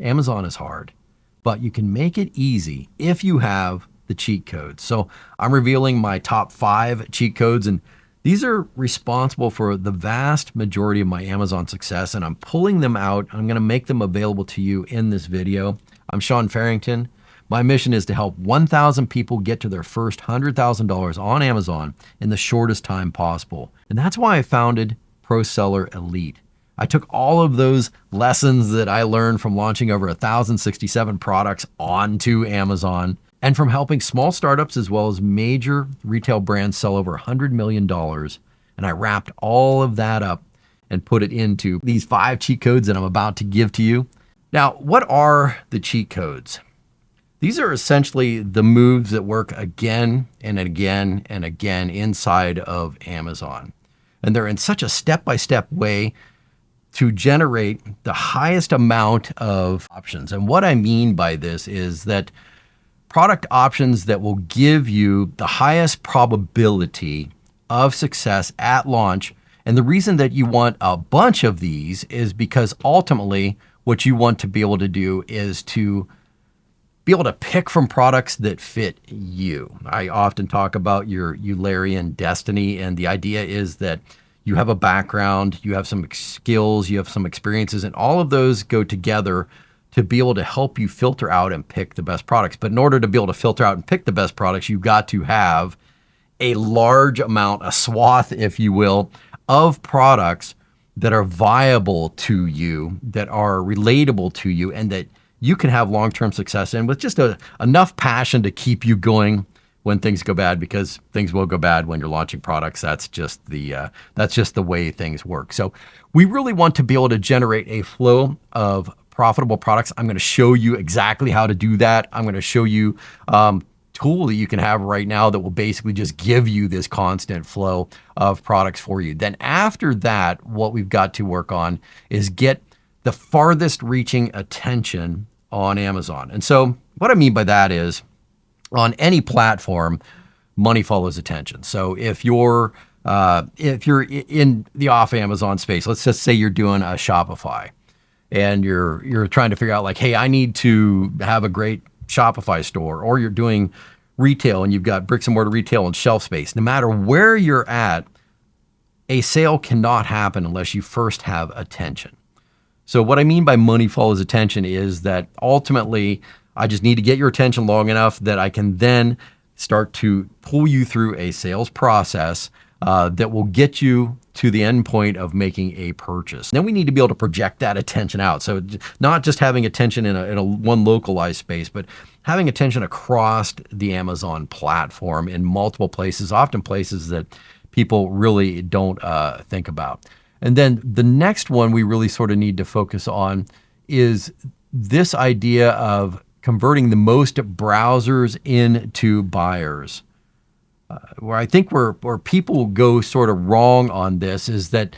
Amazon is hard, but you can make it easy if you have the cheat codes. So I'm revealing my top 5 cheat codes, and these are responsible for the vast majority of my Amazon success, and I'm pulling them out. I'm going to make them available to you in this video. I'm Sean Farrington. My mission is to help 1,000 people get to their first $100,000 on Amazon in the shortest time possible. And that's why I founded ProSeller ELITE. I took all of those lessons that I learned from launching over 1,067 products onto Amazon, and from helping small startups as well as major retail brands sell over $100 million. And I wrapped all of that up and put it into these 5 cheat codes that I'm about to give to you. Now, what are the cheat codes? These are essentially the moves that work again and again and again inside of Amazon. And they're in such a step-by-step way to generate the highest amount of options. And what I mean by this is that product options that will give you the highest probability of success at launch. And the reason that you want a bunch of these is because ultimately what you want to be able to do is to be able to pick from products that fit you. I often talk about your Eulerian destiny, and the idea is that you have a background, you have some skills, you have some experiences, and all of those go together to be able to help you filter out and pick the best products. But in order to be able to filter out and pick the best products, you've got to have a large amount, a swath, if you will, of products that are viable to you, that are relatable to you, and that you can have long-term success in with just enough passion to keep you going when things go bad, because things will go bad when you're launching products. That's just the way things work. So we really want to be able to generate a flow of profitable products. I'm going to show you exactly how to do that. I'm going to show you tool that you can have right now that will basically just give you this constant flow of products for you. Then after that, what we've got to work on is get the farthest reaching attention on Amazon. And so what I mean by that is, on any platform, money follows attention. So if you're in the off Amazon space, let's just say you're doing a Shopify, and you're trying to figure out like, hey, I need to have a great Shopify store, or you're doing retail and you've got bricks and mortar retail and shelf space. No matter where you're at, a sale cannot happen unless you first have attention. So what I mean by money follows attention is that ultimately I just need to get your attention long enough that I can then start to pull you through a sales process that will get you to the end point of making a purchase. Then we need to be able to project that attention out. So not just having attention in a one localized space, but having attention across the Amazon platform in multiple places, often places that people really don't think about. And then the next one we really sort of need to focus on is this idea of converting the most browsers into buyers. Where I think where people go sort of wrong on this is that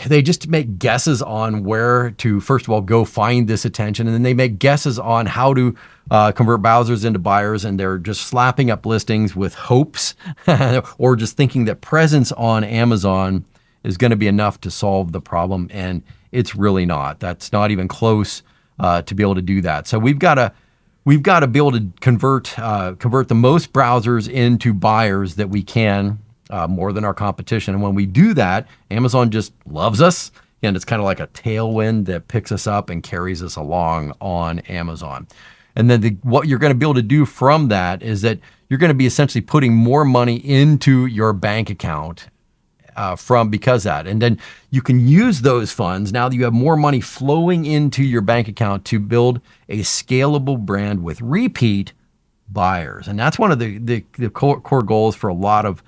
they just make guesses on where to, first of all, go find this attention. And then they make guesses on how to convert browsers into buyers. And they're just slapping up listings with hopes or just thinking that presence on Amazon is going to be enough to solve the problem. And it's really not. That's not even close to be able to do that. So we've got to be able to convert the most browsers into buyers that we can, more than our competition. And when we do that, Amazon just loves us. And it's kind of like a tailwind that picks us up and carries us along on Amazon. And then what you're going to be able to do from that is that you're going to be essentially putting more money into your bank account because of that. And then you can use those funds, now that you have more money flowing into your bank account, to build a scalable brand with repeat buyers. And that's one of the core goals for a lot of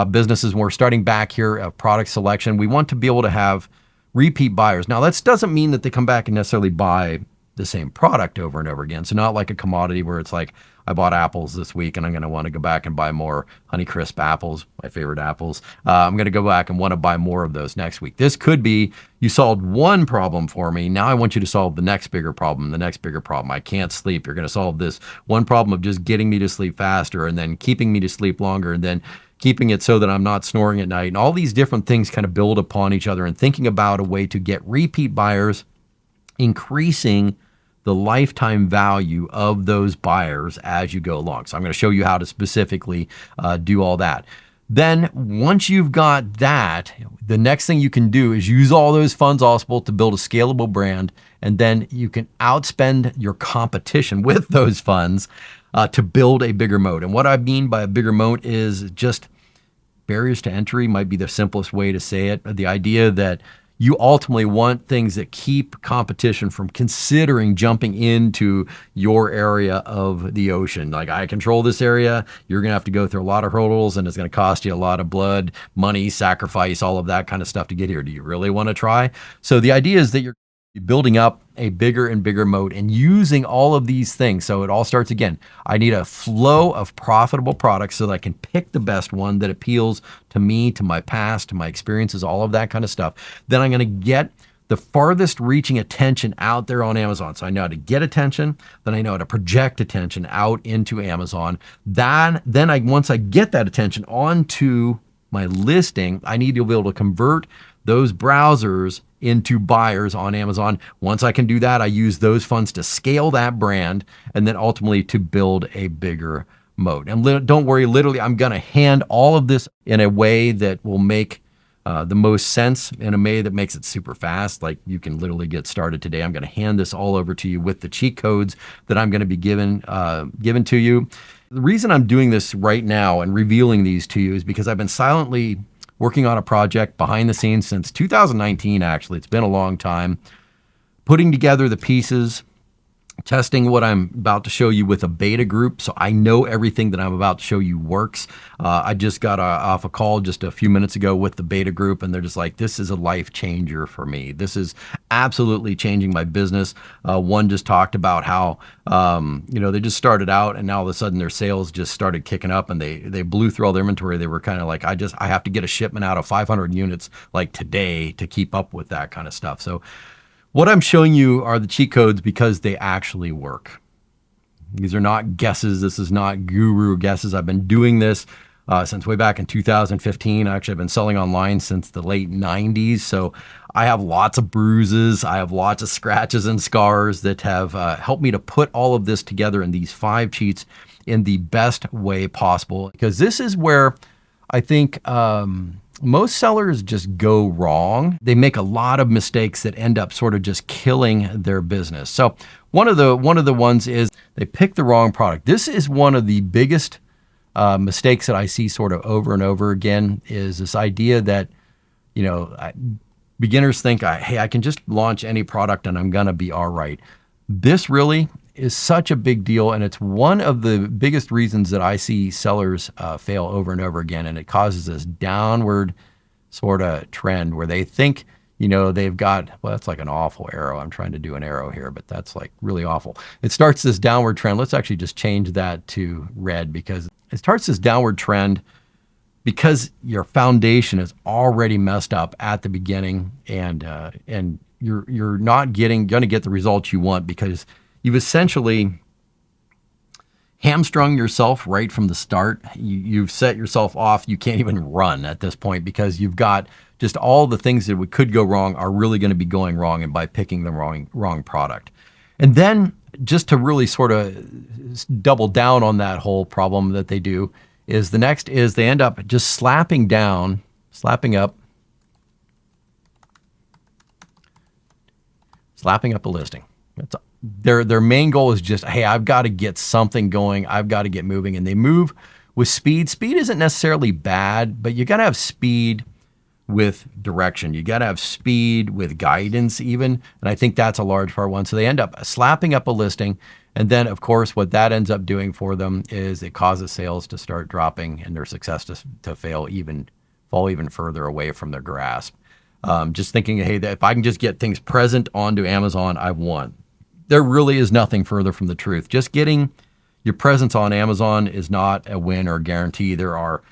businesses when we're starting back here at product selection. We want to be able to have repeat buyers. Now, that doesn't mean that they come back and necessarily buy the same product over and over again. So not like a commodity where it's like, I bought apples this week and I'm going to want to go back and buy more Honeycrisp apples, my favorite apples. I'm going to go back and want to buy more of those next week. This could be, you solved one problem for me. Now I want you to solve the next bigger problem, the next bigger problem. I can't sleep. You're going to solve this one problem of just getting me to sleep faster, and then keeping me to sleep longer, and then keeping it so that I'm not snoring at night. And all these different things kind of build upon each other, and thinking about a way to get repeat buyers, increasing the lifetime value of those buyers as you go along. So I'm going to show you how to specifically do all that. Then once you've got that, the next thing you can do is use all those funds possible to build a scalable brand, and then you can outspend your competition with those funds to build a bigger moat. And what I mean by a bigger moat is just barriers to entry might be the simplest way to say it. The idea that you ultimately want things that keep competition from considering jumping into your area of the ocean. Like, I control this area, you're going to have to go through a lot of hurdles, and it's going to cost you a lot of blood, money, sacrifice, all of that kind of stuff to get here. Do you really want to try? So the idea is that you're building up a bigger and bigger moat and using all of these things. So it all starts again. I need a flow of profitable products so that I can pick the best one that appeals to me, to my past, to my experiences, all of that kind of stuff. Then I'm going to get the farthest reaching attention out there on Amazon. So I know how to get attention, then I know how to project attention out into Amazon. Then once I get that attention onto my listing, I need to be able to convert those browsers into buyers on Amazon. Once I can do that, I use those funds to scale that brand and then ultimately to build a bigger moat. And don't worry, literally, I'm going to hand all of this in a way that will make the most sense, in a way that makes it super fast. Like, you can literally get started today. I'm going to hand this all over to you with the cheat codes that I'm going to be given to you. The reason I'm doing this right now and revealing these to you is because I've been silently working on a project behind the scenes since 2019, actually. It's been a long time. Putting together the pieces, testing what I'm about to show you with a beta group, so I know everything that I'm about to show you works. I just got off a call just a few minutes ago with the beta group, and they're just like, this is a life changer for me. This is absolutely changing my business. One just talked about how they just started out, and now all of a sudden their sales just started kicking up, and they blew through all their inventory. They were kind of like, I have to get a shipment out of 500 units like today to keep up with that kind of stuff. So what I'm showing you are the cheat codes because they actually work. These are not guesses. This is not guru guesses. I've been doing this since way back in 2015. Actually, I've been selling online since the late 90s. So I have lots of bruises. I have lots of scratches and scars that have helped me to put all of this together in these 5 cheats in the best way possible. Because this is where I think most sellers just go wrong. They make a lot of mistakes that end up sort of just killing their business. So one of the ones is they pick the wrong product. This is one of the biggest mistakes that I see sort of over and over again, is this idea that, beginners think, hey, I can just launch any product and I'm gonna be all right. This really is such a big deal, and it's one of the biggest reasons that I see sellers fail over and over again, and it causes this downward sort of trend where they think, they've got, well, that's like an awful arrow. I'm trying to do an arrow here, but that's like really awful. It starts this downward trend. Let's actually just change that to red, because it starts this downward trend because your foundation is already messed up at the beginning, and you're not going to get the results you want because you've essentially hamstrung yourself right from the start. You've set yourself off. You can't even run at this point because you've got just all the things that could go wrong are really going to be going wrong, and by picking the wrong product. And then just to really sort of double down on that whole problem that they do is the next is they end up just slapping up a listing. That's their main goal is just, hey, I've got to get something going. I've got to get moving. And they move with speed. Speed isn't necessarily bad, but you got to have speed with direction. You got to have speed with guidance even. And I think that's a large part one. So they end up slapping up a listing. And then, of course, what that ends up doing for them is it causes sales to start dropping and their success to fall even further away from their grasp. Just thinking, hey, that if I can just get things present onto Amazon, I've won. There really is nothing further from the truth. Just getting your presence on Amazon is not a win or a guarantee. There are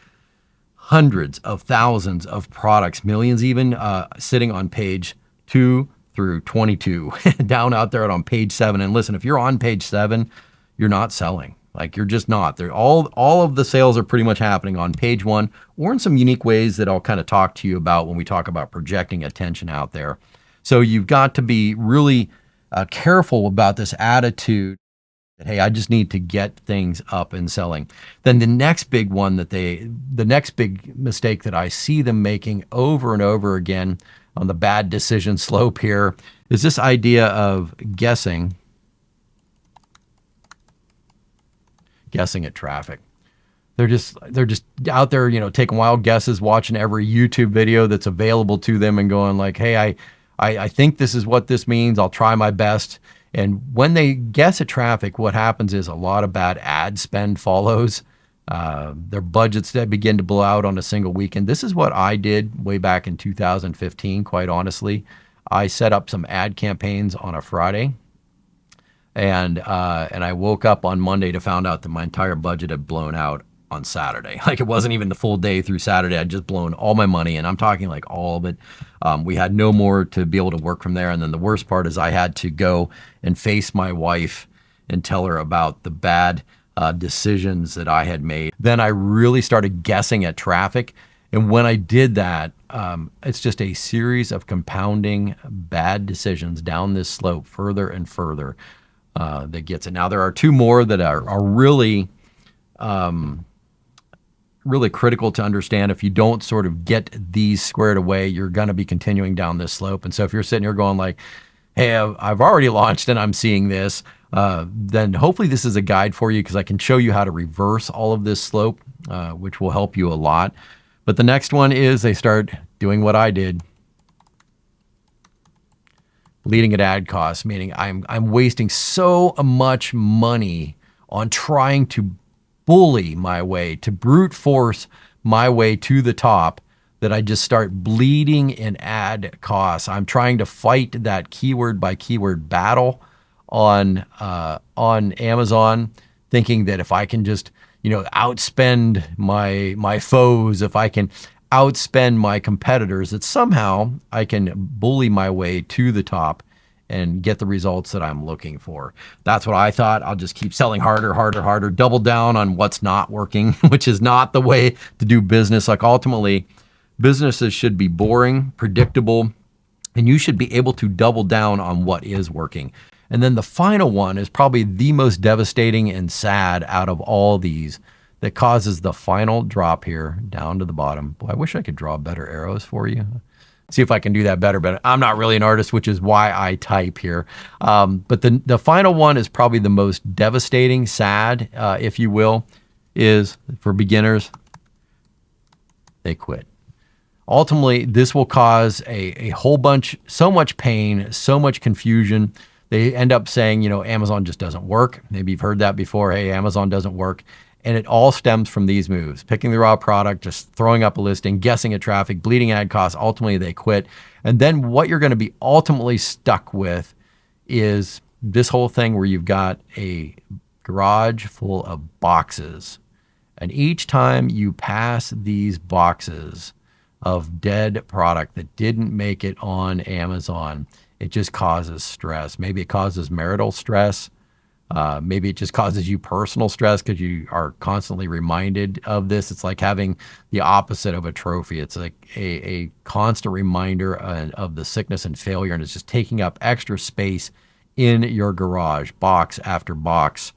hundreds of thousands of products, millions even, sitting on page 2 through 22, down out there on page 7. And listen, if you're on page 7, you're not selling. Like, you're just not. All of the sales are pretty much happening on page 1, or in some unique ways that I'll kind of talk to you about when we talk about projecting attention out there. So you've got to be really careful about this attitude that, hey, I just need to get things up and selling. Then the next big one the next big mistake that I see them making over and over again on the bad decision slope here is this idea of guessing at traffic. They're just out there, taking wild guesses, watching every YouTube video that's available to them and going like, hey, I think this is what this means. I'll try my best. And when they guess at traffic, what happens is a lot of bad ad spend follows. Their budgets that begin to blow out on a single weekend. This is what I did way back in 2015, quite honestly. I set up some ad campaigns on a Friday. And I woke up on Monday to find out that my entire budget had blown out on Saturday. Like it wasn't even the full day through Saturday. I'd just blown all my money, and I'm talking like all of it. We had no more to be able to work from there. And then the worst part is I had to go and face my wife and tell her about the bad decisions that I had made. Then I really started guessing at traffic. And when I did that, it's just a series of compounding bad decisions down this slope further and further that gets it. Now, there are two more that are really critical to understand. If you don't sort of get these squared away, you're going to be continuing down this slope. And so if you're sitting here going like, hey, I've already launched and I'm seeing this, then hopefully this is a guide for you, because I can show you how to reverse all of this slope, which will help you a lot. But the next one is they start doing what I did, leading at ad costs, meaning I'm wasting so much money on trying to bully my way, to brute force my way to the top, that I just start bleeding in ad costs. I'm trying to fight that keyword by keyword battle on Amazon, thinking that if I can just outspend my foes, if I can outspend my competitors, that somehow I can bully my way to the top and get the results that I'm looking for. That's what I thought. I'll just keep selling harder, double down on what's not working, which is not the way to do business. Like ultimately, businesses should be boring, predictable, and you should be able to double down on what is working. And then the final one is probably the most devastating and sad out of all these, that causes the final drop here down to the bottom. Boy, I wish I could draw better arrows for you. See if I can do that better, but I'm not really an artist, which is why I type here. But the final one is probably the most devastating, sad, if you will, is for beginners, they quit. Ultimately, this will cause a whole bunch, so much pain, so much confusion. They end up saying, Amazon just doesn't work. Maybe you've heard that before. Hey, Amazon doesn't work. And it all stems from these moves: picking the raw product, just throwing up a listing, guessing at traffic, bleeding ad costs. Ultimately, they quit. And then what you're going to be ultimately stuck with is this whole thing where you've got a garage full of boxes. And each time you pass these boxes of dead product that didn't make it on Amazon, it just causes stress. Maybe it causes marital stress. Maybe it just causes you personal stress because you are constantly reminded of this. It's like having the opposite of a trophy. It's like a constant reminder of the sickness and failure, and it's just taking up extra space in your garage, box after box.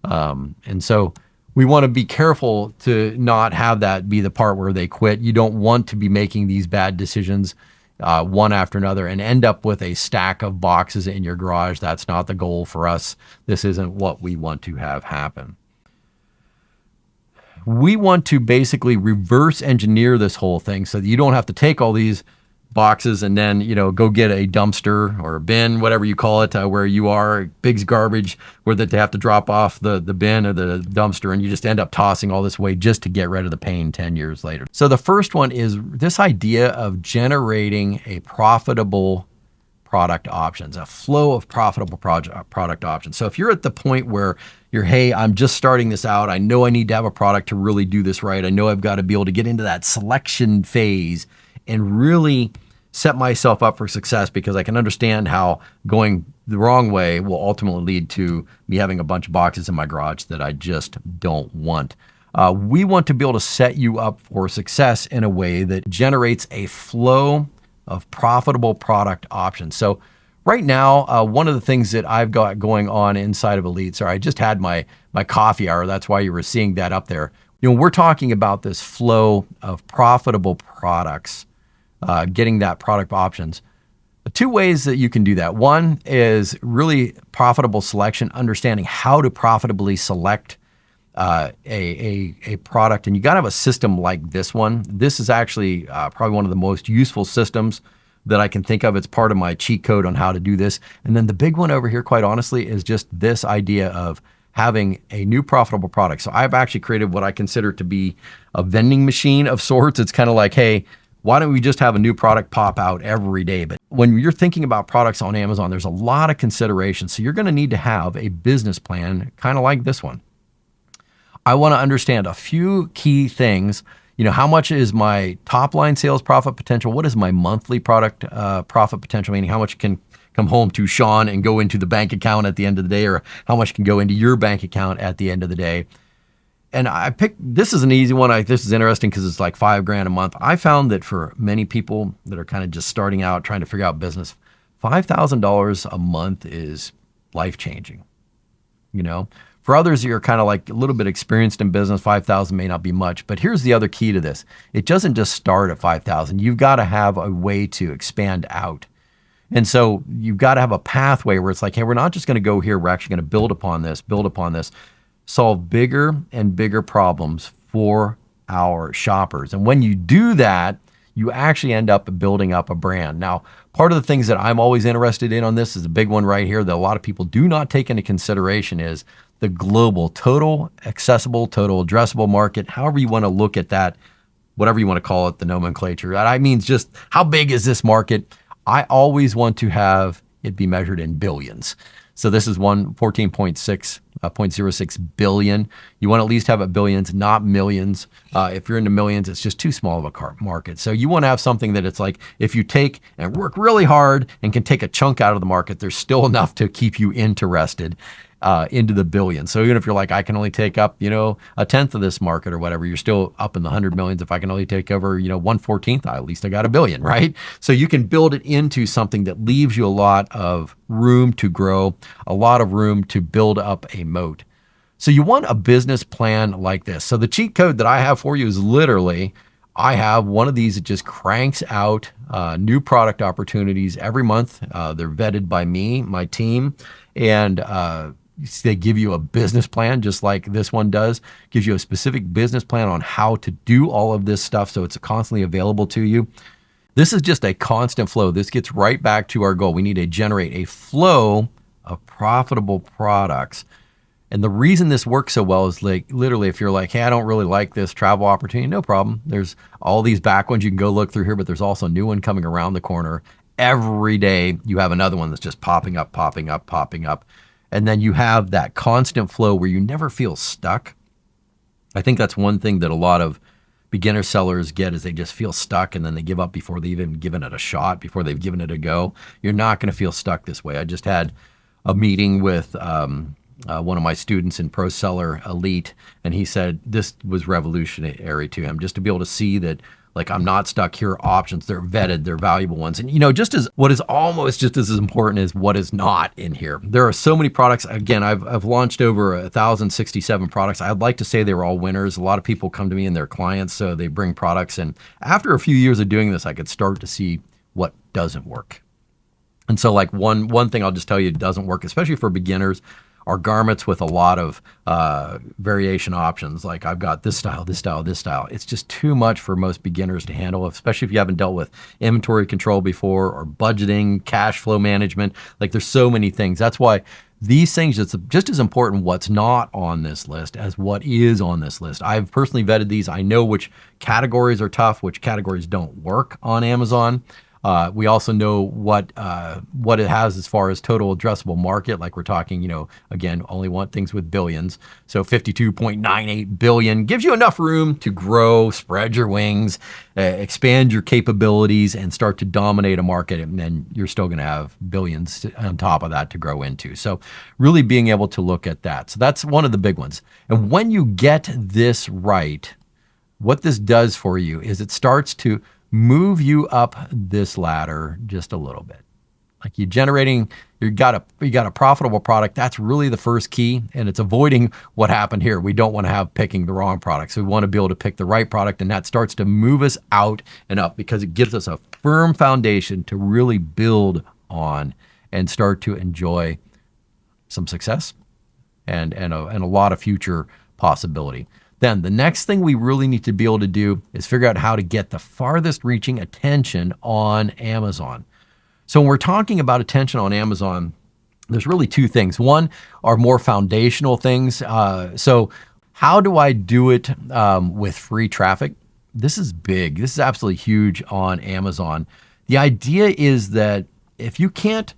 And so we want to be careful to not have that be the part where they quit. You don't want to be making these bad decisions one after another and end up with a stack of boxes in your garage. That's not the goal for us. This isn't what we want to have happen. We want to basically reverse engineer this whole thing so that you don't have to take all these boxes and then, go get a dumpster or a bin, whatever you call it, where you are, big garbage, where that they have to drop off the bin or the dumpster, and you just end up tossing all this away just to get rid of the pain 10 years later. So the first one is this idea of generating a profitable product options, a flow of profitable product options. So if you're at the point where you're, hey, I'm just starting this out, I know I need to have a product to really do this right, I know I've got to be able to get into that selection phase and really set myself up for success, because I can understand how going the wrong way will ultimately lead to me having a bunch of boxes in my garage that I just don't want. We want to be able to set you up for success in a way that generates a flow of profitable product options. So right now, one of the things that I've got going on inside of Elite, sorry, I just had my coffee hour. That's why you were seeing that up there. We're talking about this flow of profitable products, getting that product options. Two ways that you can do that. One is really profitable selection, understanding how to profitably select a product. And you got to have a system like this one. This is actually probably one of the most useful systems that I can think of. It's part of my cheat code on how to do this. And then the big one over here, quite honestly, is just this idea of having a new profitable product. So I've actually created what I consider to be a vending machine of sorts. It's kind of like, hey, why don't we just have a new product pop out every day? But when you're thinking about products on Amazon, there's a lot of considerations. So you're going to need to have a business plan, kind of like this one. I want to understand a few key things. How much is my top line sales profit potential? What is my monthly product profit potential? Meaning how much can come home to Sean and go into the bank account at the end of the day, or how much can go into your bank account at the end of the day? And I picked, this is an easy one. This is interesting because it's like $5,000 a month. I found that for many people that are kind of just starting out, trying to figure out business, $5,000 a month is life-changing. For others, you're kind of like a little bit experienced in business, 5,000 may not be much. But here's the other key to this. It doesn't just start at 5,000. You've got to have a way to expand out. And so you've got to have a pathway where it's like, hey, we're not just going to go here. We're actually going to build upon this, solve bigger and bigger problems for our shoppers. And when you do that, you actually end up building up a brand. Now, part of the things that I'm always interested in on this is a big one right here that a lot of people do not take into consideration is the global total accessible, total addressable market, however you want to look at that, whatever you want to call it, the nomenclature. That means just how big is this market? I always want to have it be measured in billions. So this is 14.06 billion. You want to at least have it billions, not millions. If you're into millions, it's just too small of a market. So you want to have something that it's like, if you take and work really hard and can take a chunk out of the market, there's still enough to keep you interested into the billions. So even if you're like, I can only take up, a tenth of this market or whatever, you're still up in the 100 millions. If I can only take over, 1/14, at least I got $1 billion, right? So you can build it into something that leaves you a lot of room to grow, a lot of room to build up a moat. So you want a business plan like this. So the cheat code that I have for you is literally, I have one of these that just cranks out new product opportunities every month. They're vetted by me, my team, and they give you a business plan just like this one does, gives you a specific business plan on how to do all of this stuff so it's constantly available to you. This is just a constant flow. This gets right back to our goal. We need to generate a flow of profitable products. And the reason this works so well is like literally if you're like, hey, I don't really like this travel opportunity, no problem. There's all these back ones you can go look through here, but there's also a new one coming around the corner. Every day you have another one that's just popping up. And then you have that constant flow where you never feel stuck. I think that's one thing that a lot of beginner sellers get is they just feel stuck and then they give up before they've even given it a shot, before they've given it a go. You're not going to feel stuck this way. I just had a meeting with one of my students in ProSeller ELITE, and he said this was revolutionary to him, just to be able to see that, like, I'm not stuck here. Options, they're vetted, they're valuable ones. And, just as what is almost just as important as what is not in here. There are so many products. Again, I've launched over 1,067 products. I'd like to say they were all winners. A lot of people come to me and they're clients, so they bring products. And after a few years of doing this, I could start to see what doesn't work. And so like one thing I'll just tell you doesn't work, especially for beginners, are garments with a lot of variation options. Like I've got this style, this style, this style. It's just too much for most beginners to handle, especially if you haven't dealt with inventory control before or budgeting, cash flow management. Like there's so many things. That's why these things, it's just as important what's not on this list as what is on this list. I've personally vetted these. I know which categories are tough, which categories don't work on Amazon. We also know what it has as far as total addressable market. Like we're talking, again, only want things with billions. So 52.98 billion gives you enough room to grow, spread your wings, expand your capabilities, and start to dominate a market. And then you're still going to have billions on top of that to grow into. So really being able to look at that. So that's one of the big ones. And when you get this right, what this does for you is it starts to move you up this ladder just a little bit. Like you got a profitable product. That's really the first key, and it's avoiding what happened here. We don't want to have picking the wrong product. So we want to be able to pick the right product, and that starts to move us out and up because it gives us a firm foundation to really build on and start to enjoy some success and a lot of future possibility. Then the next thing we really need to be able to do is figure out how to get the farthest reaching attention on Amazon. So when we're talking about attention on Amazon, there's really two things. One are more foundational things. So how do I do it with free traffic? This is big. This is absolutely huge on Amazon. The idea is that if you can't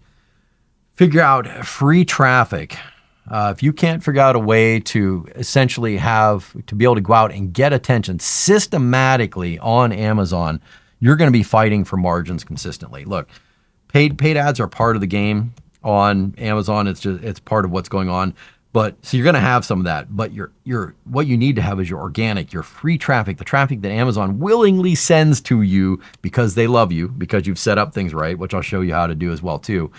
figure out free traffic, if you can't figure out a way to essentially to be able to go out and get attention systematically on Amazon, you're going to be fighting for margins consistently. Look, paid ads are part of the game on Amazon. It's part of what's going on. But so you're going to have some of that. But what you need to have is your organic, your free traffic, the traffic that Amazon willingly sends to you because they love you, because you've set up things right, which I'll show you how to do as well too.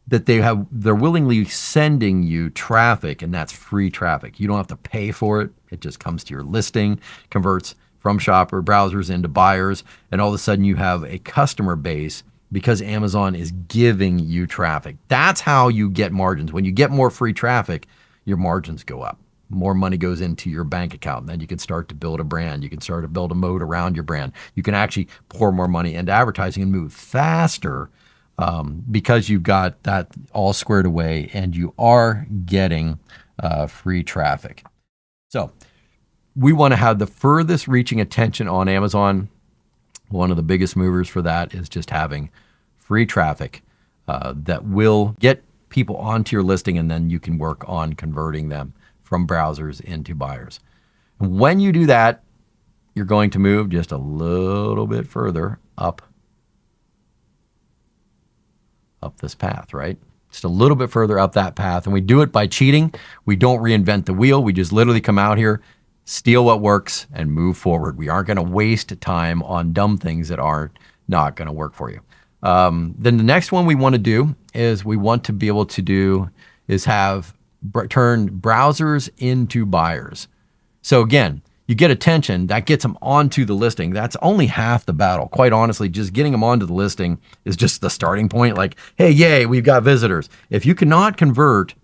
That they're willingly sending you traffic, and that's free traffic. You don't have to pay for it. It just comes to your listing, converts from shopper browsers into buyers, and all of a sudden you have a customer base because Amazon is giving you traffic. That's how you get margins. When you get more free traffic, your margins go up. More money goes into your bank account, and then you can start to build a brand. You can start to build a moat around your brand. You can actually pour more money into advertising and move faster because you've got that all squared away and you are getting free traffic. So we want to have the furthest reaching attention on Amazon. One of the biggest movers for that is just having free traffic that will get people onto your listing, and then you can work on converting them from browsers into buyers. And when you do that, you're going to move just a little bit further up this path, right? Just a little bit further up that path. And we do it by cheating. We don't reinvent the wheel. We just literally come out here, steal what works, and move forward. We aren't going to waste time on dumb things that are not going to work for you. Then the next one we want to do is turn browsers into buyers. So again, you get attention, that gets them onto the listing. That's only half the battle. Quite honestly, just getting them onto the listing is just the starting point. Like, hey, yay, we've got visitors. If you cannot convert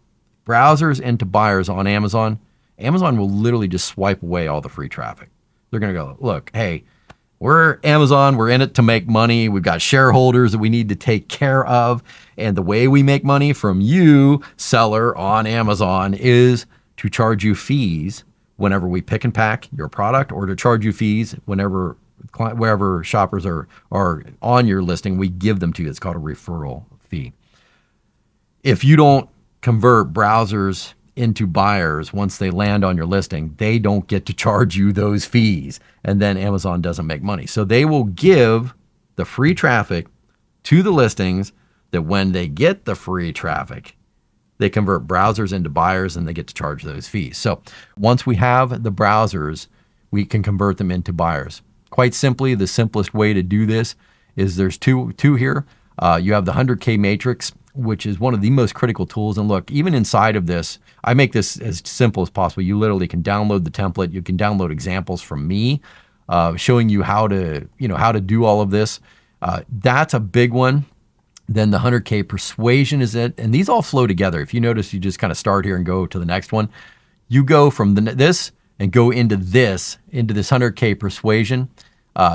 browsers into buyers on Amazon, Amazon will literally just swipe away all the free traffic. They're going to go, look, hey, we're Amazon. We're in it to make money. We've got shareholders that we need to take care of. And the way we make money from you, seller on Amazon, is to charge you fees whenever we pick and pack your product, or to charge you fees wherever shoppers are on your listing, we give them to you. It's called a referral fee. If you don't convert browsers into buyers once they land on your listing, they don't get to charge you those fees, and then Amazon doesn't make money. So they will give the free traffic to the listings, that when they get the free traffic, they convert browsers into buyers and they get to charge those fees. So once we have the browsers, we can convert them into buyers. Quite simply, the simplest way to do this is there's two here. You have the 100K matrix, which is one of the most critical tools. And look, even inside of this, I make this as simple as possible. You literally can download the template. You can download examples from me showing you how to do all of this. That's a big one. Then the 100K persuasion is it. And these all flow together. If you notice, you just kind of start here and go to the next one. You go from this and go into this 100K persuasion.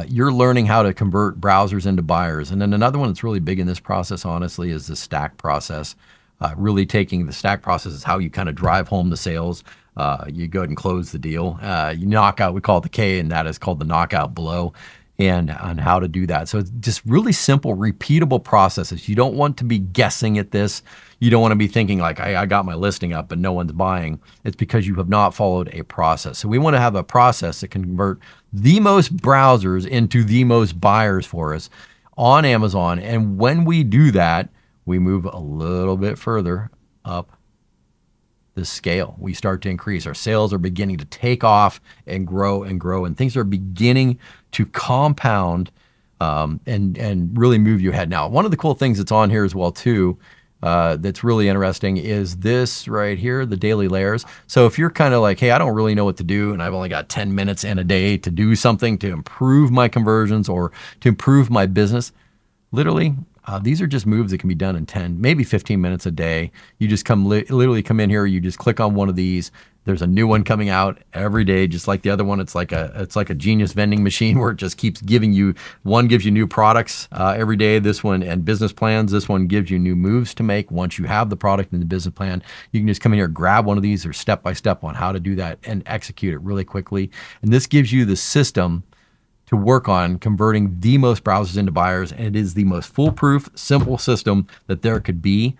You're learning how to convert browsers into buyers. And then another one that's really big in this process, honestly, is the stack process. Really taking the stack process is how you kind of drive home the sales. You go ahead and close the deal. You knock out, we call it the K, and that is called the knockout blow, and on how to do that. So it's just really simple, repeatable processes. You don't want to be guessing at this. You don't want to be thinking like, I got my listing up and no one's buying. It's because you have not followed a process. So we want to have a process that can convert the most browsers into the most buyers for us on Amazon. And when we do that, we move a little bit further up the scale. We start to increase. Our sales are beginning to take off and grow, and things are beginning to compound and really move you ahead. Now, one of the cool things that's on here as well too, that's really interesting is this right here, the daily layers. So if you're kind of like, hey, I don't really know what to do, and I've only got 10 minutes in a day to do something to improve my conversions or to improve my business, literally, these are just moves that can be done in 10, maybe 15 minutes a day. You just literally come in here, you just click on one of these. There's a new one coming out every day, just like the other one. It's like a genius vending machine where it just keeps giving you, one gives you new products every day, this one, and business plans. This one gives you new moves to make once you have the product and the business plan. You can just come in here, grab one of these, or step-by-step on how to do that and execute it really quickly. And this gives you the system to work on converting the most browsers into buyers, and it is the most foolproof, simple system that there could be.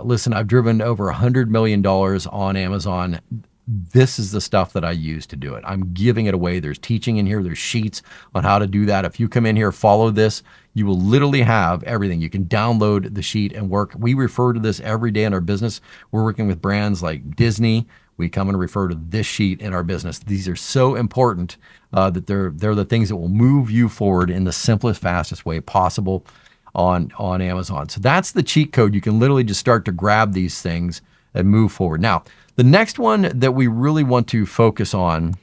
Listen, I've driven over $100 million on Amazon. This is the stuff that I use to do it. I'm giving it away. There's teaching in here. There's sheets on how to do that. If you come in here, follow this, you will literally have everything. You can download the sheet and work. We refer to this every day in our business. We're working with brands like Disney. We come and refer to this sheet in our business. These are so important that they're the things that will move you forward in the simplest, fastest way possible on Amazon. So that's the cheat code. You can literally just start to grab these things and move forward. Now, the next one that we really want to focus on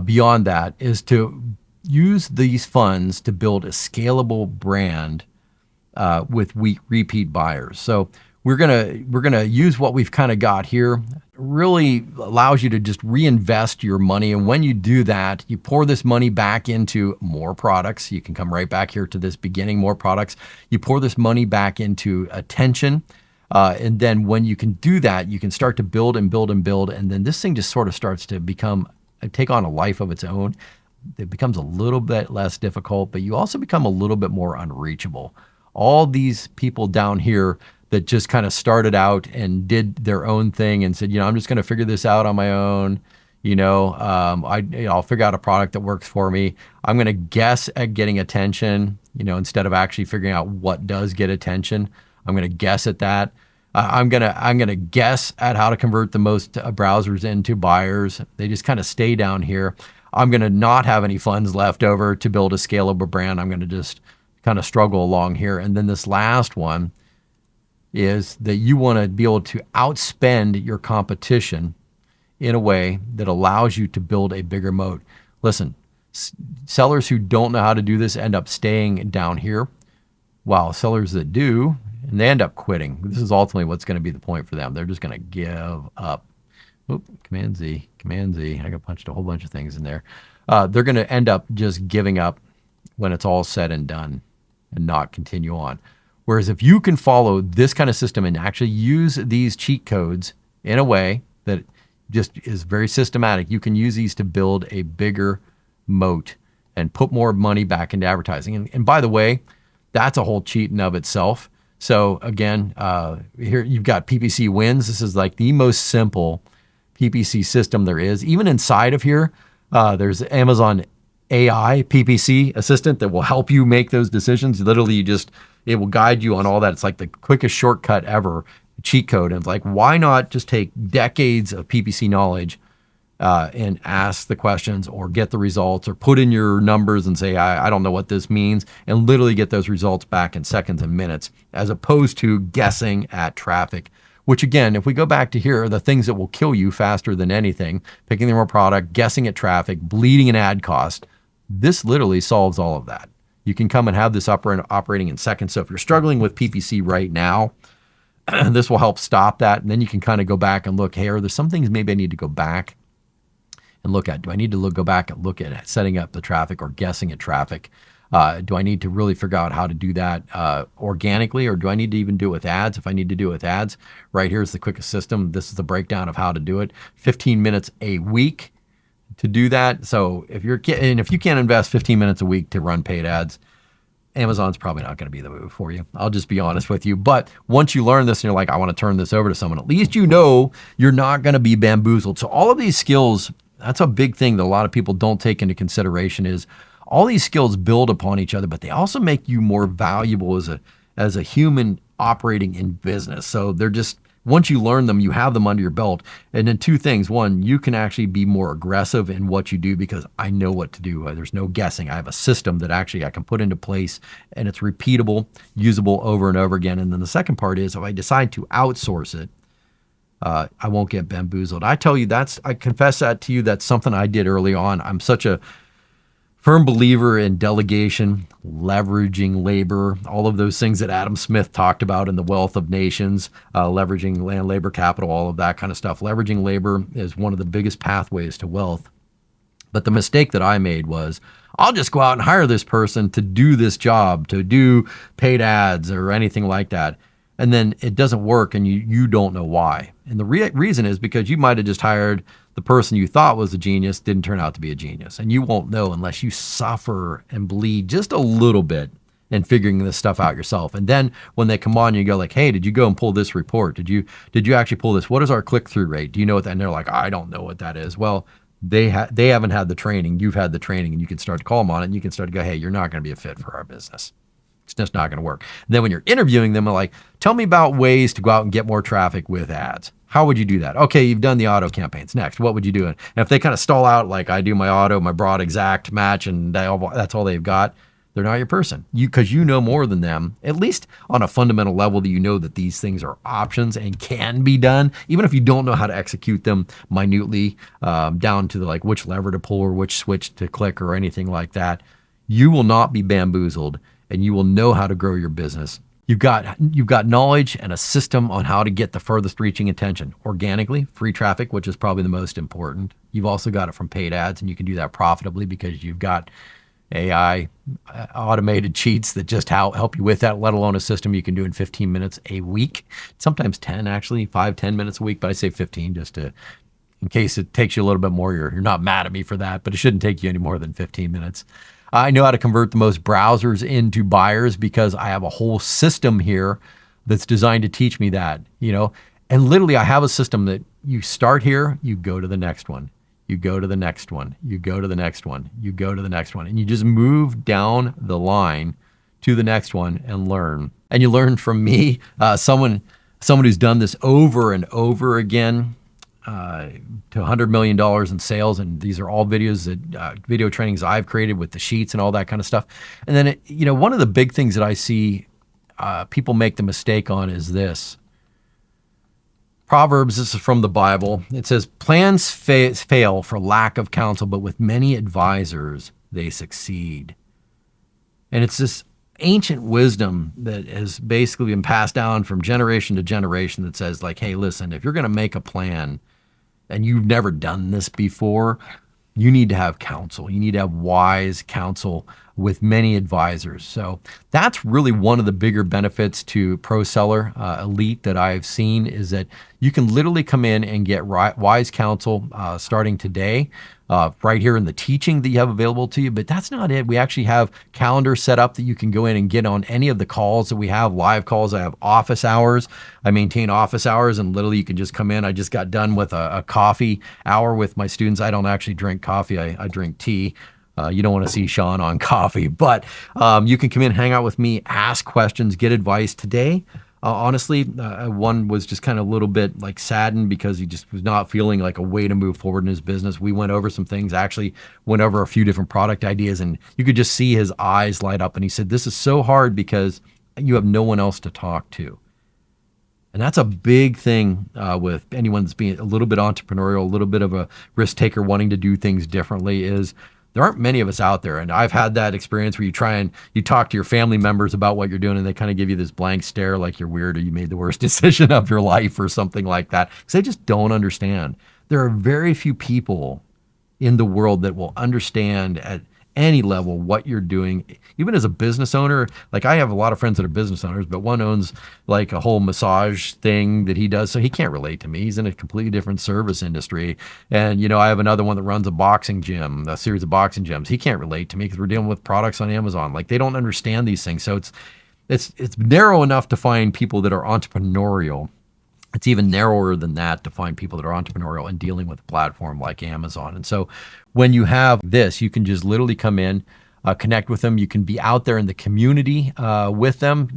beyond that is to use these funds to build a scalable brand with repeat buyers. So we're gonna use what we've kind of got here. Really allows you to just reinvest your money, and when you do that, you pour this money back into more products. You can come right back here to this beginning, more products. You pour this money back into attention, and then when you can do that, you can start to build and build and build, and then this thing just sort of starts to take on a life of its own. It becomes a little bit less difficult, but you also become a little bit more unreachable. All these people down here that just kind of started out and did their own thing and said, I'm just going to figure this out on my own. I'll figure out a product that works for me. I'm going to guess at getting attention, instead of actually figuring out what does get attention. I'm going to guess at that. I'm going to guess at how to convert the most browsers into buyers. They just kind of stay down here. I'm going to not have any funds left over to build a scalable brand. I'm going to just kind of struggle along here. And then this last one is that you want to be able to outspend your competition in a way that allows you to build a bigger moat. Listen, sellers who don't know how to do this end up staying down here, while sellers that do, and they end up quitting. This is ultimately what's going to be the point for them. They're just going to give up. Command Z. I got punched a whole bunch of things in there. They're going to end up just giving up when it's all said and done and not continue on. Whereas if you can follow this kind of system and actually use these cheat codes in a way that just is very systematic, you can use these to build a bigger moat and put more money back into advertising. And by the way, that's a whole cheat in of itself. So again, here you've got PPC wins. This is like the most simple PPC system there is. Even inside of here, there's Amazon AI PPC assistant that will help you make those decisions. Literally, it will guide you on all that. It's like the quickest shortcut ever, cheat code. And it's like, why not just take decades of PPC knowledge and ask the questions or get the results or put in your numbers and say, I don't know what this means, and literally get those results back in seconds and minutes, as opposed to guessing at traffic. Which again, if we go back to here, are the things that will kill you faster than anything: picking the wrong product, guessing at traffic, bleeding an ad cost. This literally solves all of that. You can come and have this operating in seconds. So if you're struggling with PPC right now, this will help stop that. And then you can kind of go back and look, hey, are there some things maybe I need to go back and look at? Do I need to go back and look at setting up the traffic or guessing at traffic? Do I need to really figure out how to do that organically, or do I need to even do it with ads? If I need to do it with ads, right here's the quickest system. This is the breakdown of how to do it. 15 minutes a week to do that. So if you can't invest 15 minutes a week to run paid ads, Amazon's probably not going to be the move for you. I'll just be honest with you. But once you learn this and you're like, I want to turn this over to someone, at least you know you're not going to be bamboozled. So all of these skills, that's a big thing that a lot of people don't take into consideration, is all these skills build upon each other, but they also make you more valuable as a human operating in business. So they're just Once you learn them, you have them under your belt. And then two things. One, you can actually be more aggressive in what you do because I know what to do. There's no guessing. I have a system that actually I can put into place and it's repeatable, usable over and over again. And then the second part is if I decide to outsource it, I won't get bamboozled. I tell you, I confess that to you. That's something I did early on. I'm such a firm believer in delegation, leveraging labor, all of those things that Adam Smith talked about in The Wealth of Nations, leveraging land, labor, capital, all of that kind of stuff. Leveraging labor is one of the biggest pathways to wealth. But the mistake that I made was, I'll just go out and hire this person to do this job, to do paid ads or anything like that. And then it doesn't work and you don't know why. And the reason is because you might have just hired the person you thought was a genius, didn't turn out to be a genius. And you won't know unless you suffer and bleed just a little bit in figuring this stuff out yourself. And then when they come on, you go like, hey, did you go and pull this report? Did you actually pull this? What is our click-through rate? Do you know what that? And they're like, I don't know what that is. Well, they haven't had the training. You've had the training, and you can start to call them on it. And you can start to go, hey, you're not going to be a fit for our business. It's just not going to work. And then when you're interviewing them, they're like, tell me about ways to go out and get more traffic with ads. How would you do that? Okay, you've done the auto campaigns. Next, what would you do? And if they kind of stall out, like I do my auto, my broad exact match, and that's all they've got, they're not your person. Because you know more than them, at least on a fundamental level, that you know that these things are options and can be done, even if you don't know how to execute them minutely, down to like which lever to pull or which switch to click or anything like that. You will not be bamboozled. And you will know how to grow your business. You've got knowledge and a system on how to get the furthest reaching attention organically, free traffic, which is probably the most important. You've also got it from paid ads, and you can do that profitably because you've got AI automated cheats that just help you with that, let alone a system you can do in 15 minutes a week, sometimes 10 actually, 5-10 minutes a week, but I say 15 just to, in case it takes you a little bit more, you're not mad at me for that, but it shouldn't take you any more than 15 minutes. I know how to convert the most browsers into buyers because I have a whole system here that's designed to teach me that, and literally I have a system that you start here, you go to the next one, you go to the next one, you go to the next one, you go to the next one, and you just move down the line to the next one and learn. And you learn from me, someone who's done this over and over again, to $100 million in sales. And these are all videos video trainings I've created with the sheets and all that kind of stuff. And then, one of the big things that I see people make the mistake on is this. Proverbs, this is from the Bible. It says, plans fail for lack of counsel, but with many advisors, they succeed. And it's this ancient wisdom that has basically been passed down from generation to generation that says like, hey, listen, if you're going to make a plan and you've never done this before, you need to have counsel. You need to have wise counsel with many advisors. So that's really one of the bigger benefits to ProSeller ELITE that I've seen is that you can literally come in and get wise counsel starting today, right here in the teaching that you have available to you. But that's not it. We actually have calendars set up that you can go in and get on any of the calls that we have, live calls. I have office hours. I maintain office hours, and literally you can just come in. I just got done with a coffee hour with my students. I don't actually drink coffee. I drink tea. You don't want to see Sean on coffee, but you can come in, hang out with me, ask questions, get advice. Today, honestly, one was just kind of a little bit like saddened because he just was not feeling like a way to move forward in his business. We went over some things, actually went over a few different product ideas, and you could just see his eyes light up. And he said, this is so hard because you have no one else to talk to. And that's a big thing with anyone that's being a little bit entrepreneurial, a little bit of a risk taker wanting to do things differently is there aren't many of us out there. And I've had that experience where you talk to your family members about what you're doing and they kind of give you this blank stare like you're weird or you made the worst decision of your life or something like that. Because they just don't understand. There are very few people in the world that will understand at any level what you're doing. Even as a business owner, like I have a lot of friends that are business owners, but one owns like a whole massage thing that he does, so he can't relate to me. He's in a completely different service industry. And I have another one that runs a boxing gym, a series of boxing gyms. He can't relate to me because we're dealing with products on Amazon. Like they don't understand these things. So it's narrow enough to find people that are entrepreneurial. It's even narrower than that to find people that are entrepreneurial and dealing with a platform like Amazon. And so when you have this, you can just literally come in, connect with them. You can be out there in the community with them,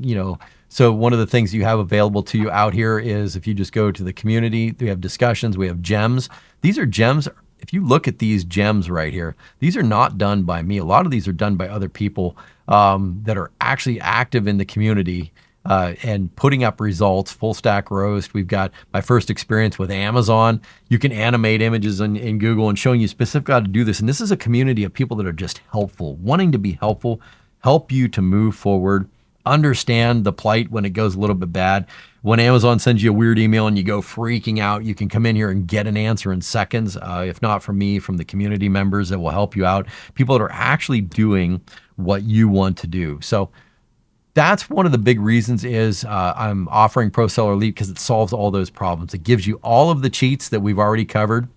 So one of the things you have available to you out here is if you just go to the community, we have discussions, we have gems. These are gems. If you look at these gems right here, these are not done by me. A lot of these are done by other people that are actually active in the community and putting up results. Full stack roast. We've got my first experience with Amazon. You can animate images in Google and showing you specifically how to do this. And this is a community of people that are just helpful, wanting to be helpful, help you to move forward, understand the plight when it goes a little bit bad. When Amazon sends you a weird email and you go freaking out, you can come in here and get an answer in seconds. If not from me, from the community members that will help you out, people that are actually doing what you want to do. So that's one of the big reasons is I'm offering ProSeller ELITE because it solves all those problems. It gives you all of the cheats that we've already covered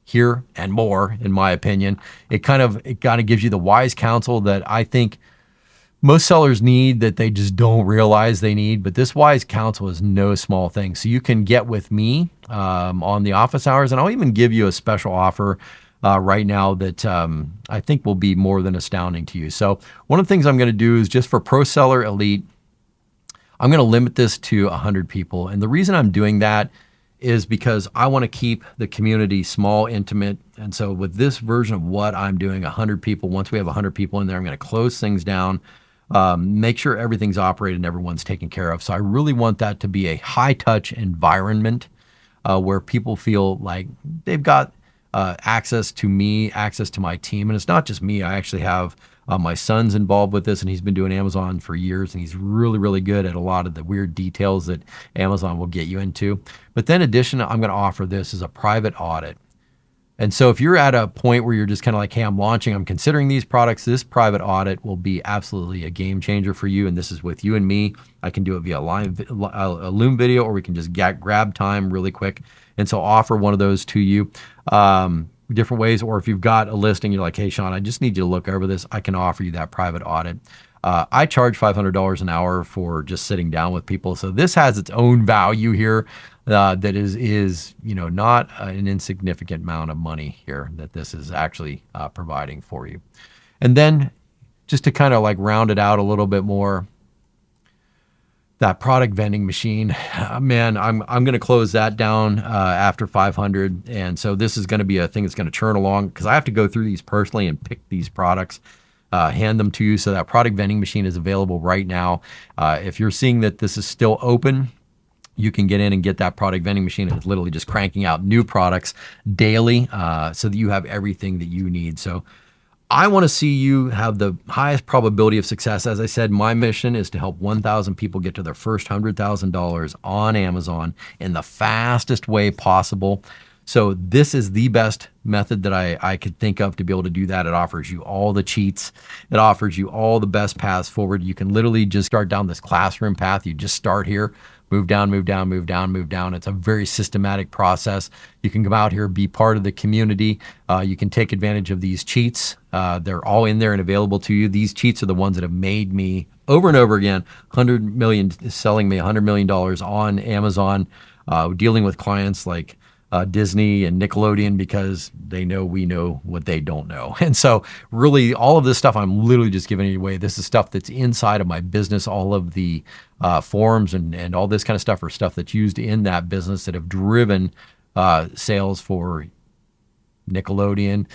here and more, in my opinion. It kind of gives you the wise counsel that I think most sellers need, that they just don't realize they need. But this wise counsel is no small thing. So you can get with me on the office hours, and I'll even give you a special offer right now that I think will be more than astounding to you. So one of the things I'm going to do is just for ProSeller ELITE, I'm going to limit this to 100 people. And the reason I'm doing that is because I want to keep the community small, intimate. And so with this version of what I'm doing, 100 people, once we have 100 people in there, I'm going to close things down. Make sure everything's operated and everyone's taken care of. So I really want that to be a high touch environment where people feel like they've got access to me, access to my team. And it's not just me. I actually have my son's involved with this, and he's been doing Amazon for years, and he's really, really good at a lot of the weird details that Amazon will get you into. But then in addition, I'm going to offer this as a private audit. And so if you're at a point where you're just kind of like, hey, I'm launching, I'm considering these products, this private audit will be absolutely a game changer for you. And this is with you and me. I can do it via a Loom video, or we can just grab time really quick. And so offer one of those to you different ways. Or if you've got a listing, you're like, hey, Sean, I just need you to look over this. I can offer you that private audit. I charge $500 an hour for just sitting down with people. So this has its own value here. That is not an insignificant amount of money here that this is actually providing for you. And then just to kind of like round it out a little bit more, that product vending machine, man, I'm going to close that down after 500. And so this is going to be a thing that's going to churn along because I have to go through these personally and pick these products, hand them to you. So that product vending machine is available right now. If you're seeing that this is still open, you can get in and get that product vending machine. It's literally just cranking out new products daily so that you have everything that you need. So I want to see you have the highest probability of success. As I said, my mission is to help 1,000 people get to their first $100,000 on Amazon in the fastest way possible. So this is the best method that I could think of to be able to do that. It offers you all the cheats. It offers you all the best paths forward. You can literally just start down this classroom path. You just start here, move down, move down, move down, move down. It's a very systematic process. You can come out here, be part of the community. You can take advantage of these cheats. They're all in there and available to you. These cheats are the ones that have made me over and over again, selling me $100 million on Amazon, dealing with clients like Disney and Nickelodeon because they know we know what they don't know. And so really all of this stuff, I'm literally just giving it away. This is stuff that's inside of my business. All of the forms and all this kind of stuff are stuff that's used in that business that have driven sales for Nickelodeon,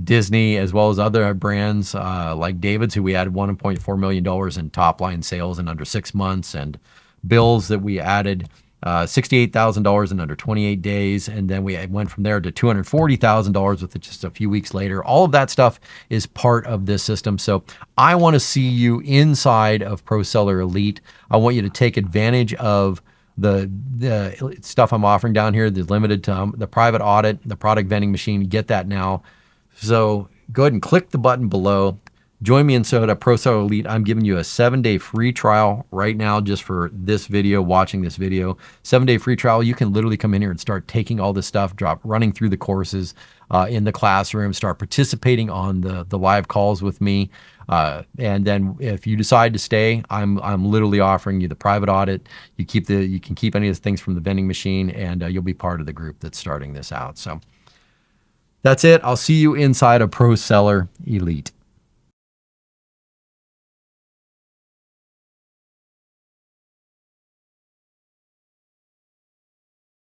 Disney, as well as other brands like David's, who we added $1.4 million in top line sales in under 6 months, and Bill's that we added $68,000 in under 28 days. And then we went from there to $240,000 with it just a few weeks later. All of that stuff is part of this system. So I want to see you inside of ProSeller ELITE. I want you to take advantage of the stuff I'm offering down here, the limited time, the private audit, the product vending machine. Get that now. So go ahead and click the button below. Join me inside of ProSeller ELITE. I'm giving you a 7-day free trial right now just for this video, watching this video. 7-day free trial. You can literally come in here and start taking all this stuff, running through the courses in the classroom, start participating on the live calls with me. And then if you decide to stay, I'm literally offering you the private audit. You can keep any of the things from the vending machine, and you'll be part of the group that's starting this out. So that's it. I'll see you inside of ProSeller ELITE.